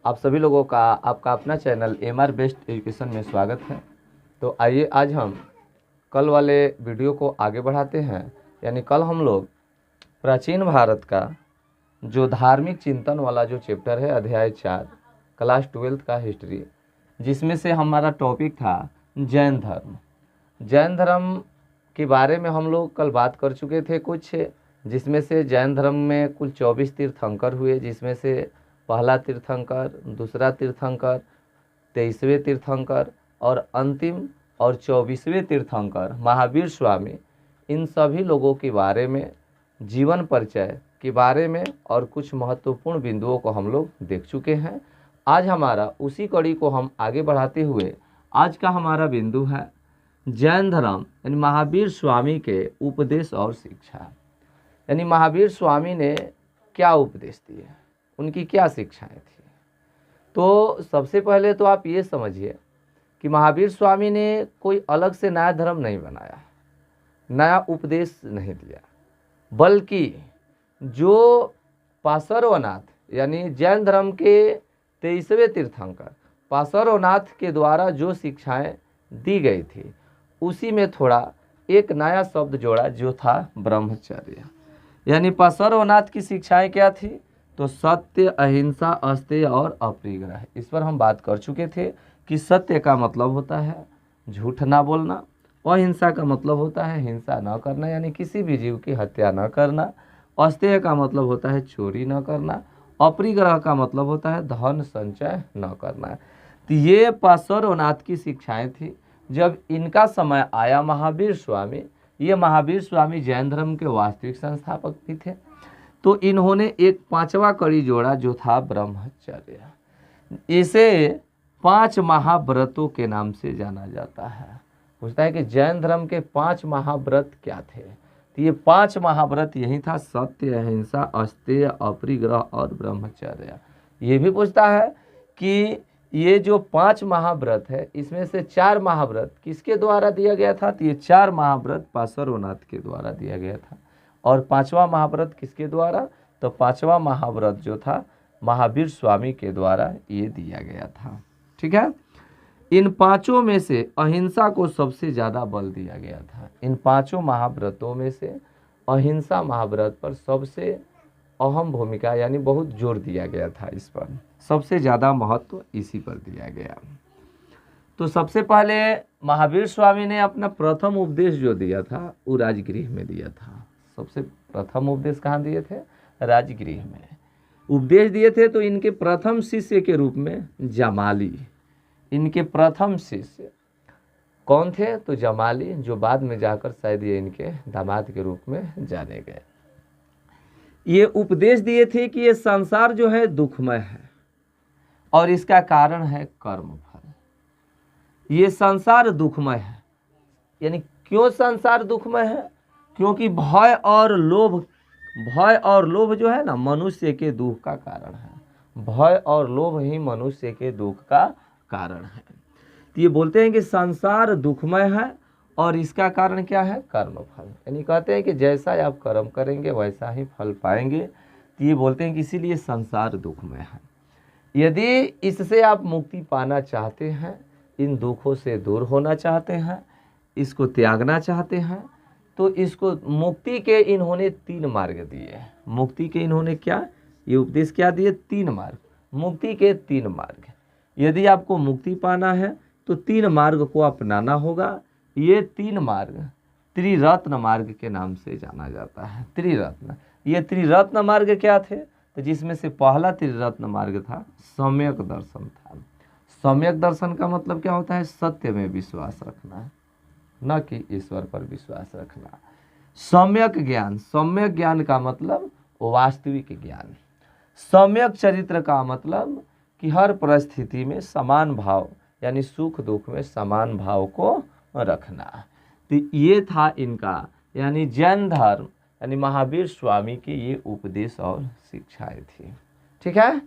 आप सभी लोगों का आपका अपना चैनल MR बेस्ट एजुकेशन में स्वागत है। तो आइए आज हम कल वाले वीडियो को आगे बढ़ाते हैं। यानी कल हम लोग प्राचीन भारत का जो धार्मिक चिंतन वाला जो चैप्टर है अध्याय 4 क्लास 12 का हिस्ट्री, जिसमें से हमारा टॉपिक था जैन धर्म। जैन धर्म के बारे में हम लोग कल बात कर चुके थे कुछ, जिसमें से जैन धर्म में कुल 24 तीर्थंकर हुए, जिसमें से पहला तीर्थंकर, दूसरा तीर्थंकर, 23वें तीर्थंकर और अंतिम और 24वें तीर्थंकर महावीर स्वामी, इन सभी लोगों के बारे में, जीवन परिचय के बारे में और कुछ महत्वपूर्ण बिंदुओं को हम लोग देख चुके हैं। आज हमारा उसी कड़ी को हम आगे बढ़ाते हुए आज का हमारा बिंदु है जैन धर्म यानी महावीर स्वामी के उपदेश और शिक्षा। यानी महावीर स्वामी ने क्या उपदेश दिए, उनकी क्या शिक्षाएं थी। तो सबसे पहले तो आप ये समझिए कि महावीर स्वामी ने कोई अलग से नया धर्म नहीं बनाया, नया उपदेश नहीं दिया, बल्कि जो पार्श्वनाथ यानी जैन धर्म के 23वें तीर्थंकर पार्श्वनाथ के द्वारा जो शिक्षाएं दी गई थी, उसी में थोड़ा एक नया शब्द जोड़ा जो था ब्रह्मचर्य। यानी पार्श्वनाथ की शिक्षाएं क्या थी, तो सत्य, अहिंसा, अस्तेय और अपरिग्रह। इस पर हम बात कर चुके थे कि सत्य का मतलब होता है झूठ ना बोलना, अहिंसा का मतलब होता है हिंसा न करना यानी किसी भी जीव की हत्या न करना, अस्तेय का मतलब होता है चोरी न करना, अपरिग्रह का मतलब होता है धन संचय न करना। तो ये पार्श्वनाथ की शिक्षाएं थी। जब इनका समय आया महावीर स्वामी, ये महावीर स्वामी जैन धर्म के वास्तविक संस्थापक भी थे, तो इन्होंने एक 5वां कड़ी जोड़ा जो था ब्रह्मचर्य। इसे 5 महाव्रतों के नाम से जाना जाता है। पूछता है कि जैन धर्म के 5 महाव्रत क्या थे, तो ये 5 महाव्रत यही था सत्य, अहिंसा, अस्तेय, अपरिग्रह और ब्रह्मचर्य। ये भी पूछता है कि ये जो 5 महाव्रत है, इसमें से 4 महाव्रत किसके द्वारा दिया गया था, तो ये 4 महाव्रत पार्श्वनाथ के द्वारा दिया गया था। और 5वां महाव्रत किसके द्वारा, तो 5वां महाव्रत जो था महावीर स्वामी के द्वारा ये दिया गया था। ठीक है। इन 5 में से अहिंसा को सबसे ज़्यादा बल दिया गया था। इन 5 महाव्रतों में से अहिंसा महाव्रत पर सबसे अहम भूमिका यानी बहुत जोर दिया गया था, इस पर सबसे ज़्यादा महत्व इसी पर दिया गया। तो सबसे पहले महावीर स्वामी ने अपना प्रथम उपदेश जो दिया था वो राजगृह में दिया था। सबसे प्रथम उपदेश कहाँ दिए थे, राजगृह में उपदेश दिए थे। तो इनके प्रथम शिष्य के रूप में जमाली, इनके प्रथम शिष्य कौन थे, तो जमाली, जो बाद में जाकर शायद ये इनके दामाद के रूप में जाने गए। ये उपदेश दिए थे कि ये संसार जो है दुखमय है और इसका कारण है कर्मफल। ये संसार दुखमय है, यानी क्यों संसार दुखमय है, क्योंकि भय और लोभ जो है ना मनुष्य के दुख का कारण है। भय और लोभ ही मनुष्य के दुख का कारण है। तो ये बोलते हैं कि संसार दुखमय है और इसका कारण क्या है, कर्मफल। यानी कहते हैं कि जैसा आप कर्म करेंगे वैसा ही फल पाएंगे। तो ये बोलते हैं कि इसीलिए संसार दुखमय है। यदि इससे आप मुक्ति पाना चाहते हैं, इन दुखों से दूर होना चाहते हैं, इसको त्यागना चाहते हैं, तो इसको मुक्ति के इन्होंने 3 मार्ग दिए। मुक्ति के इन्होंने क्या, ये उपदेश क्या दिए, 3 मार्ग, मुक्ति के 3 मार्ग। यदि आपको मुक्ति पाना है तो 3 मार्ग को अपनाना होगा। ये 3 मार्ग त्रिरत्न मार्ग के नाम से जाना जाता है। त्रिरत्न, ये त्रिरत्न मार्ग क्या थे, तो जिसमें से पहला त्रिरत्न मार्ग था सम्यक दर्शन था। सम्यक दर्शन का मतलब क्या होता है, सत्य में विश्वास रखना, न कि ईश्वर पर विश्वास रखना। सम्यक ज्ञान, सम्यक ज्ञान का मतलब वास्तविक ज्ञान। सम्यक चरित्र का मतलब कि हर परिस्थिति में समान भाव यानी सुख दुख में समान भाव को रखना। तो ये था इनका यानी जैन धर्म यानी महावीर स्वामी के ये उपदेश और शिक्षाएं थी। ठीक है।